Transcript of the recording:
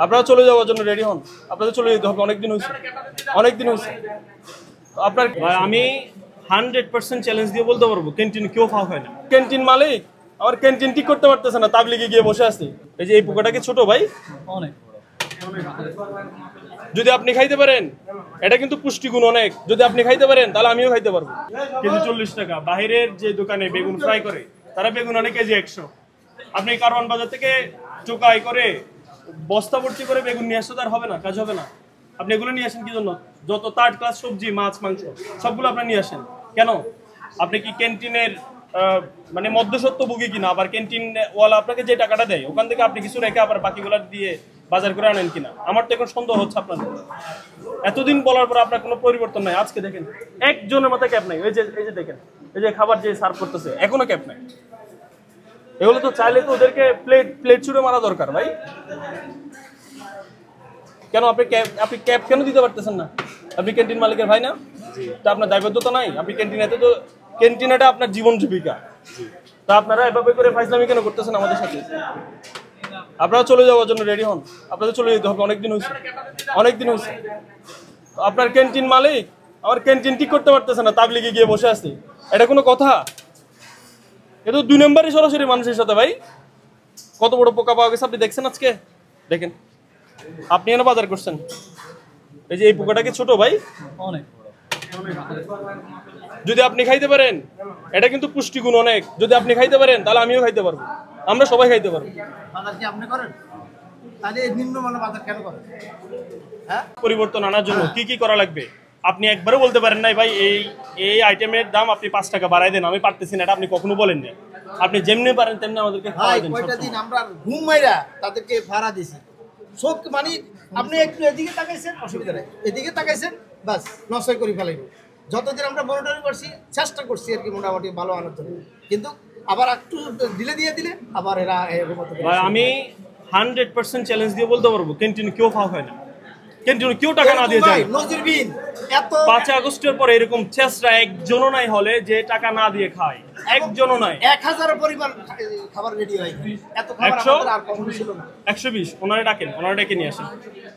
আপনারা চলে যাওয়ার জন্য রেডি হন। আপনাদের চলে যেতে হবে, অনেকদিন হয়েছে, অনেকদিন হয়েছে। আপনার আমি 100% চ্যালেঞ্জ দিয়ে বলতে পারবো ক্যান্টিন কেউ ফাঁক হয় না। ক্যান্টিন মালিক আমার ক্যান্টিন ঠিক করতে পারতেছে না, তাবলিগে গিয়ে বসে আছে। এই যে এই পোকাটা কি ছোট ভাই? অনেক। যদি আপনি খাইতে পারেন, এটা কিন্তু পুষ্টিগুণ অনেক, যদি আপনি খাইতে পারেন তাহলে আমিও খাইতে পারবো। কেজি 40 টাকা। বাহিরের যে দোকানে বেগুন ফ্রাই করে তারা বেগুন অনেক কেজি 100। আপনি কারওয়ান বাজার থেকে চোকাই করে বস্তা ভর্তি করে বেগুন নিয়ে আসতে তার হবে না, কাজ হবে না। আপনি এগুলো নিয়ে আসেন কি জন্য? যত থার্ড ক্লাস সবজি, মাছ, মাংস সবগুলো আপনি নিয়ে আসেন কেন? আপনি কি ক্যান্টিনের মানে মধ্যস্বত্বভোগী কিনা? আবার ক্যান্টিন ওয়ালা আপনাকে যে টাকাটা দেয় ওখান থেকে আপনি কিছু রেখে আবার বাকিগুলো দিয়ে বাজার করে আনেন কিনা? আমার তো এখন সন্দেহ হচ্ছে আপনাদের। এতদিন বলার পর আপনার কোনো পরিবর্তন নাই। আজকে দেখেন একজনের মাথায় ক্যাপ নাই। এই যে দেখেন, এই যে খাবার যে সার্ভ করতেছে এখনো ক্যাপ নাই। এগুলো তো চাইলে তো ওদেরকে প্লেট ছুড়ে মারা দরকার ভাই। কেন আপনি ক্যাপ কেন দিতে পারতেছেন না? আপনি ক্যান্টিন মালিকের ভাই না? তা আপনার দায়বদ্ধতা নাই? আপনি ক্যান্টিনেতে তো ক্যান্টিনটা আপনার জীবন জীবিকা। তা আপনারা এভাবে করে ফাইজলামি কেন করতেছেন আমাদের সাথে? আপনারা চলে যাওয়ার জন্য রেডি হন। আপনাদের চলে যেতে হবে, অনেকদিন হয়েছে, অনেকদিন হয়েছে। আপনার ক্যান্টিন মালিক আমার ক্যান্টিন ঠিক করতে পারতেছে না, তাবলিগে গিয়ে বসে আছে। এটা কোনো কথা? এ তো 2 নম্বরই সরাসরি মানুষের সাথে ভাই। কত বড় পোকা পাওয়া গেছে আপনি দেখছেন আজকে? দেখেন আপনি এনে বাজার করছেন। এই যে এই পোকাটা কি ছোট ভাই? অনেক। যদি আপনি খাইতে পারেন, এটা কিন্তু পুষ্টিগুণ অনেক, যদি আপনি খাইতে পারেন তাহলে আমিও খাইতে পারবো, আমরা সবাই খাইতে পারবো। বাজার কি আপনি করেন? তাহলে নিম্নমানের বাজার কেন করেন? হ্যাঁ, পরিবর্তন আনার জন্য কি কি করা লাগবে আপনি একবারও বলতে পারেন নাই ভাই এই আইটেমের দাম আপনি 5 টাকা বাড়াই দেন, আমি পারতেছি না, এটা আপনি কখনো বলেন না। আপনি যেমনি পারেন তেমনি আমাদেরকে খাওয়াই দেন। কয়টা দিন আমরা ঘুম মাইরা তাদেরকে ভাড়া দিছি। সব মানে আপনি একটু এদিকে তাকাইছেন অসুবিধা নাই, এদিকে তাকাইছেন বাস নষ্ট করে ফেলাইব। যতদিন আমরা মনিটরিং করছি, চেষ্টা করছি আর কি মোটামুটি ভালো আনার জন্য, কিন্তু আবার একটু দিলে আবার এরা এরকম। আমি 100% চ্যালেঞ্জ দিয়ে বলতে পারবো ক্যান্টিন কেউ ফাঁক হয় না। ক্যান্টিন কেউ টাকা না দিয়ে যায়। 5 আগস্টের পরে এরকম চেষ্টা একজনও নাই হলে যে টাকা না দিয়ে খায়, একজনও নাই। 1000 পরিবার খাবার রেডি হয়, এত খাবার আমাদের আর কখনো ছিল না। 120 ওনারে ডাকেন, ওনারে ডেকে নিয়ে আসেন।